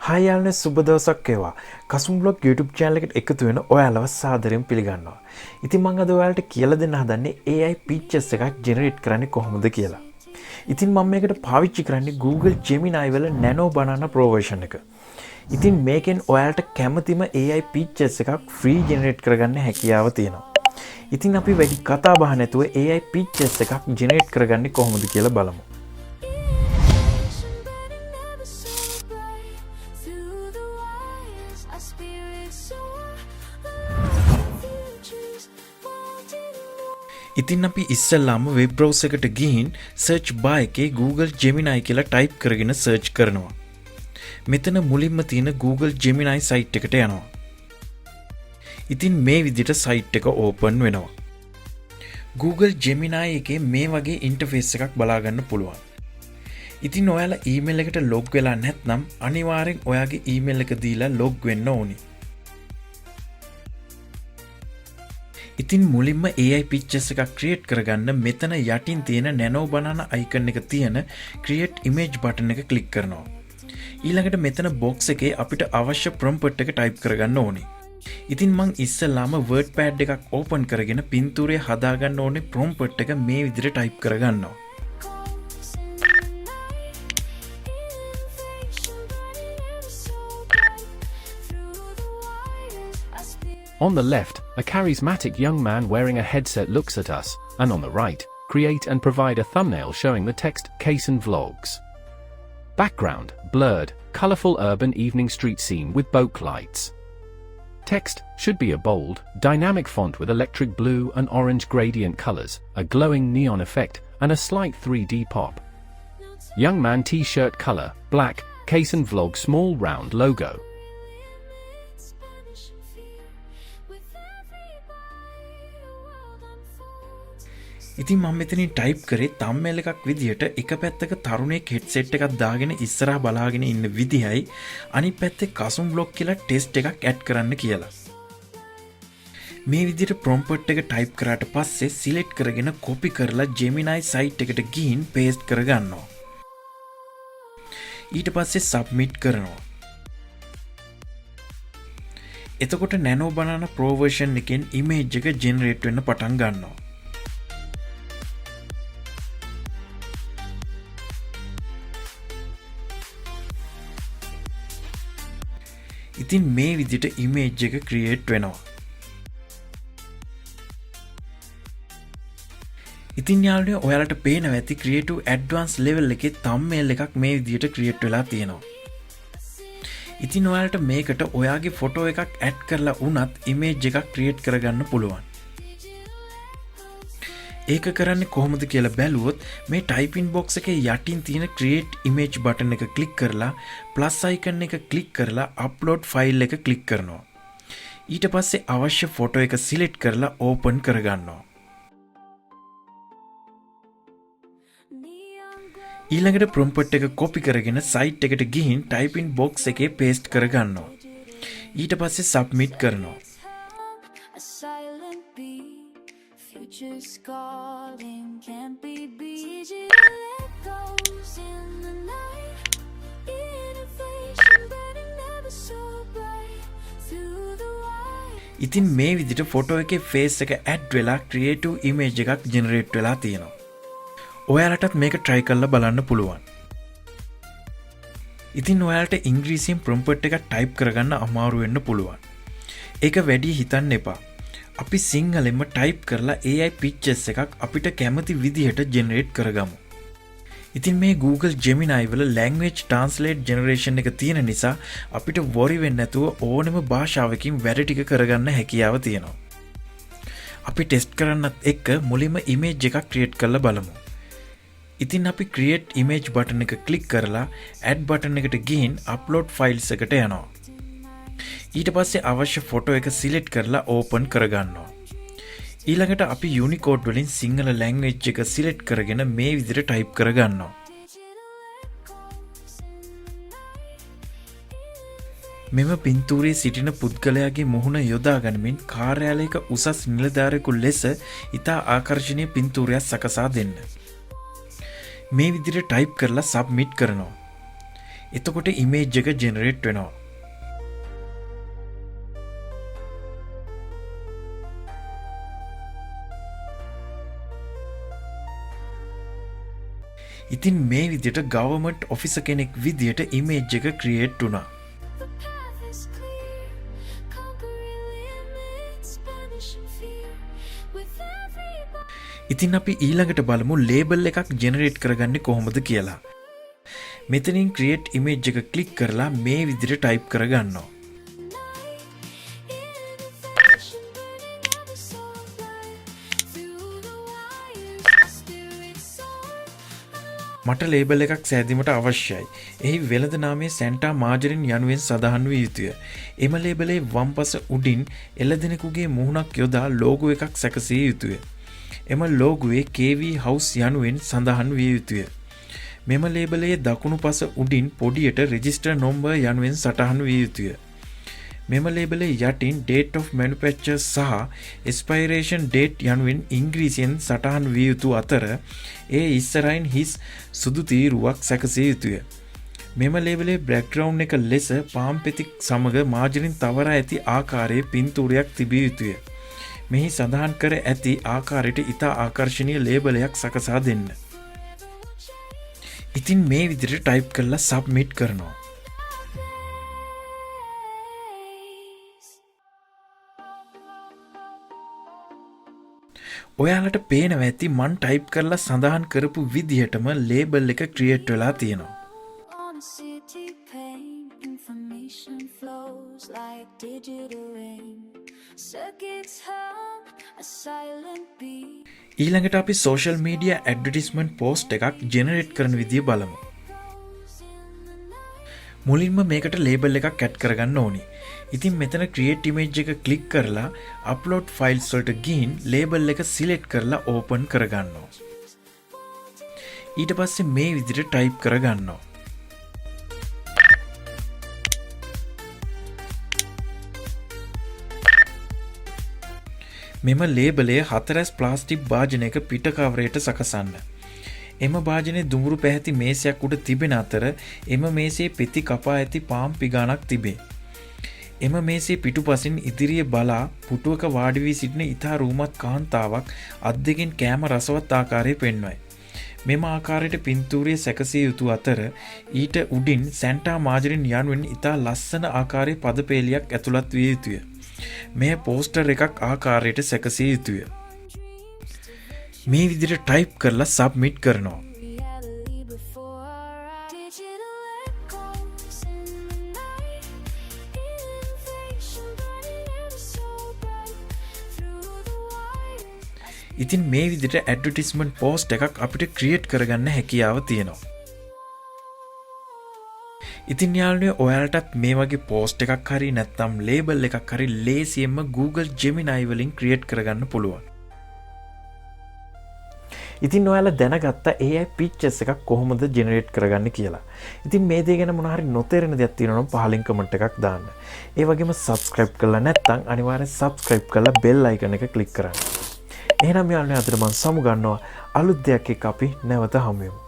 Hi යාළුවනේ සුබ දවසක් වේවා. කසුම් බ්ලොග් YouTube channel එකට එකතු වෙන ඔයාලව සාදරයෙන් පිළිගන්නවා. ඉතින් මම අද ඔයාලට කියලා දෙන්න හදන්නේ AI pictures එකක් generate කරන්නේ කොහොමද කියලා. ඉතින් මම මේකට පාවිච්චි කරන්නේ Google Gemini වල Nano Banana Pro version එක. ඉතින් මේකෙන් ඔයාලට කැමතිම AI pictures එකක් free generate කරගන්න හැකියාව තියෙනවා. ඉතින් අපි වැඩි කතා බහ නැතුව AI pictures එකක් generate කරගන්නේ කොහොමද කියලා බලමු. ඉතින් අපි ඉස්සෙල්ලාම වෙබ් බ්‍රවුසර් එකට ගිහින් search bar එකේ Google Gemini කියලා ටයිප් කරගෙන search කරනවා. මෙතන මුලින්ම තියෙන Google Gemini site එකට යනවා. ඉතින් මේ විදිහට site එක open වෙනවා. Google Gemini එකේ මේ වගේ interface එකක් බලා ගන්න පුළුවන්. ඉතින් ඔයාලා email එකට log වෙලා නැත්නම් අනිවාර්යෙන් ඔයාගේ email එක දීලා log වෙන්න ඕනි. ඉතින් මුලින්ම AI pictures එකක් create කරගන්න මෙතන යටින් තියෙන nano banana icon එක තියෙන create image button එක click කරනවා. ඊළඟට මෙතන box එකේ අපිට අවශ්‍ය prompt එක type කරගන්න ඕනේ. ඉතින් මං ඉස්සෙල්ලාම WordPad එකක් open කරගෙන පින්තූරය හදාගන්න ඕනේ prompt එක මේ විදිහට type කරගන්නවා. On the left, a charismatic young man wearing a headset looks at us, and on the right, create and provide a thumbnail showing the text Kason Vlogs. Background, blurred, colorful urban evening street scene with boat lights. Text should be a bold, dynamic font with electric blue and orange gradient colors, a glowing neon effect, and a slight 3D pop. Young man t-shirt color, black, Kason Vlog small round logo. ඉතින් මම මෙතනින් type කරේ thumbnail එකක් විදියට එක පැත්තක තරුණයෙක් headset එකක් දාගෙන ඉස්සරහා බලාගෙන ඉන්න විදියයි අනිත් පැත්තේ කසුම් බ්ලොග් කියලා ටෙස්ට් එකක් ඇඩ් කරන්න කියලා. මේ විදියට prompt එක ටයිප් කරාට පස්සේ select කරගෙන copy කරලා Gemini site එකට ගිහින් paste කරගන්නවා. ඊට පස්සේ submit කරනවා. එතකොට Nano Banana Pro version එකෙන් image එක generate වෙන්න පටන් ගන්නවා. ඉතින් මේ විදිහට image එක create වෙනවා. ඉතින් යාළුවනේ ඔයාලට පේනවා ඇති creative advanced level එකේ thumbnail එකක් මේ විදිහට create වෙලා තියෙනවා. ඉතින් ඔයාලට මේකට ඔයාගේ photo එකක් add කරලා වුණත් image එකක් create කරගන්න පුළුවන්. ඒක කරන්නේ කොහොමද කියලා බැලුවොත් මේ typing box එකේ යටින් තියෙන create image button එක click කරලා plus icon එක click කරලා upload file එක click කරනවා. ඊට පස්සේ අවශ්‍ය photo එක select කරලා open කරගන්නවා. ඊළඟට prompt එක copy කරගෙන site එකට ගිහින් typing box එකේ paste කරගන්නවා. ඊට පස්සේ submit කරනවා. Just calling, can't be beat. Let goes in the night. Innovation, but it never so bright. Through the wire. ඉතින් මේ විදිහට ෆොටෝ එකේ ෆේස් එක ඇඩ් වෙලා ක්‍රියේටිව් ඉමේජ් එකක් ජෙනරේට් වෙලා තියෙනවා. ඔයාලටත් මේක try කරලා බලන්න පුළුවන්. ඉතින් ඔයාලට ඉංග්‍රීසියෙන් prompt එකක් type කරගන්න අමාරු වෙන්න පුළුවන්. ඒක වැඩි හිතන්න එපා. අපි සිංහලෙන්ම ටයිප් කරලා AI pictures එකක් අපිට කැමති විදිහට ජෙනරේට් කරගමු. ඉතින් මේ Google Gemini වල language translate generation එක තියෙන නිසා අපිට worry වෙන්න නැතුව ඕනෙම භාෂාවකින් වැඩ ටික කරගන්න හැකියාව තියෙනවා. අපි ටෙස්ට් කරන්නත් එක්ක මුලින්ම image එකක් create කරලා බලමු. ඉතින් අපි create image button එක click කරලා add button එකට ගිහින් upload files එකට යනවා. ඊට පස්සේ අවශ්‍ය ෆොටෝ එක සිලෙක්ට් කරලා ඕපන් කරගන්නවා. ඊළඟට අපි Unicode වලින් සිංහල ලැන්ග්වේජ් එක සිලෙක්ට් කරගෙන මේ විදිහට ටයිප් කරගන්නවා. මෙම පින්තූරයේ සිටින පුද්ගලයාගේ මුහුණ යොදා ගනිමින් කාර්යාලයක උසස් නිලධාරියෙකු ලෙස ඉතා ආකර්ශනීය පින්තූරයක් සකසා දෙන්න. මේ විදිහට ටයිප් කරලා සබ්මිට් කරනවා. එතකොට ඉමේජ් එක ජෙනරේට් වෙනවා. ඉතින් මේ විදිහට ගවර්න්මන්ට් ඔෆිසර් කෙනෙක් විදිහට ඉමේජ් එක ක්‍රියේට් වුණා. The path is clear, conquering limits, banishing fear. With everybody. ඉතින් අපි ඊළඟට බලමු ලේබල් එකක් ජෙනරේට් කරගන්නේ කොහොමද කියලා. මෙතනින් ක්‍රියේට් ඉමේජ් එක ක්ලික් කරලා මේ විදිහට ටයිප් කරගන්නවා. මට ලේබල් එකක් සෑදීමට අවශ්‍යයි. එහි වෙළඳ නාමය සැන්ටා මාජරින් යනුවෙන් සඳහන් විය යුතුය. එම ලේබලේ වම්පස උඩින් එළදෙනෙකුගේ මුහුණක් යොදා ලෝගෝ එකක් සැකසිය යුතුය. එම ලෝගෝවේ KV House යනුවෙන් සඳහන් විය යුතුය. මෙම ලේබලයේ දකුණු පස උඩින් පොඩියට රෙජිස්ටර් නම්බර් යනුවෙන් සටහන් විය යුතුය. මෙම ලේබලේ යටින් date of manufacture සහ expiration date යනුවෙන් ඉංග්‍රීසියෙන් සටහන් විය යුතු අතර ඒ ඉස්සරහින් හිස් සුදු තීරුවක් සැකසිය යුතුය. මෙම ලේබලේ බෑග්ග්‍රවුන්ඩ් එක ලෙස පාම් පෙති සමග මාජරින් තවරා ඇති ආකාරයේ පින්තූරයක් තිබිය යුතුය. මෙහි සඳහන් කර ඇති ආකාරයට ඉතා ආකර්ශනීය ලේබලයක් සකසා දෙන්න. ඉතින් මේ විදිහට ටයිප් කරලා සබ්මිට් කරනවා. ඔයාලට පේනවා ඇති මන් ටයිප් කරලා සඳහන් කරපු විදිහටම ලේබල් එක ක්‍රියේට් වෙලා තියෙනවා. On a city pane, information flows like digital rain. Circuits hum a silent beat. ඊළඟට අපි සෝෂල් මීඩියා ඇඩ්වර්ටයිස්මන්ට් පෝස්ට් එකක් ජෙනරේට් කරන විදිය බලමු. මුලින්ම මේකට ලේබල් එකක් ඇඩ් කරගන්න ඕනි. ඉතින් මෙතන ක්‍රියේට් ඉමේජ් එක ක්ලික් කරලා අප්ලෝඩ් ෆයිල්ස් වලට ගිහින් ලේබල් එක සිලෙක්ට් කරලා ඕපන් කරගන්නවා. ඊට පස්සේ මේ විදිහට ටයිප් කරගන්නවා. මෙම ලේබලය 4S ප්ලාස්ටික් භාජනයක පිට කවරයට සකසන්න. එම භාජනයේ දුඹුරු පැහැති මේසයක් උඩ තිබෙන අතර එම මේසේ පෙති කපා ඇති පාම් පිගානක් තිබේ. එම මේසේ පිටුපසින් ඉදිරියේ බලා පුටුවක වාඩි වී සිටින ඉතා රූමත් කාන්තාවක් අත් දෙකෙන් කෑම රසවත් ආකාරයේ පෙන්වයි. මෙම ආකාරයට පින්තූරයේ සැකසිය යුතු අතර ඊට උඩින් සැන්ටා මාජරින් යනුවෙන් ඉතා ලස්සන ආකාරයේ පදපේලියක් ඇතුළත් විය යුතුය. මේ පෝස්ටර් එකක් ආකාරයට සැකසිය යුතුය. මේ විදිහට ටයිප් කරලා සබ්මිට් කරනවා. Reality before our eyes. Digital echoes in the night. Innovation burning ever so bright through the wire. ඉතින් මේ විදිහට ඇඩ්වර්ටයිස්මන්ට් පෝස්ට් එකක් අපිට ක්‍රියේට් කරගන්න හැකියාව තියෙනවා. ඉතින් යාළුවනේ ඔයාලටත් මේ වගේ පෝස්ට් එකක් හරි නැත්නම් ලේබල් එකක් හරි ලේසියෙන්ම Google Gemini වලින් ක්‍රියේට් කරගන්න පුළුවන්. ඉතින් ඔයාලා දැනගත්ත AI pictures එකක් කොහොමද ජෙනරේට් කරගන්නේ කියලා. ඉතින් මේ දේ ගැන මොනවා හරි නොතේරෙන දෙයක් තියෙනවා නම් පහලින් කමෙන්ට් එකක් දාන්න. ඒ වගේම subscribe කරලා නැත්නම් අනිවාර්යෙන් subscribe කරලා bell icon එක click කරන්න. එහෙනම් යාළුවනේ අද මම සමු ගන්නවා අලුත් දෙයක් එක්ක අපි නැවත හමු වෙමු.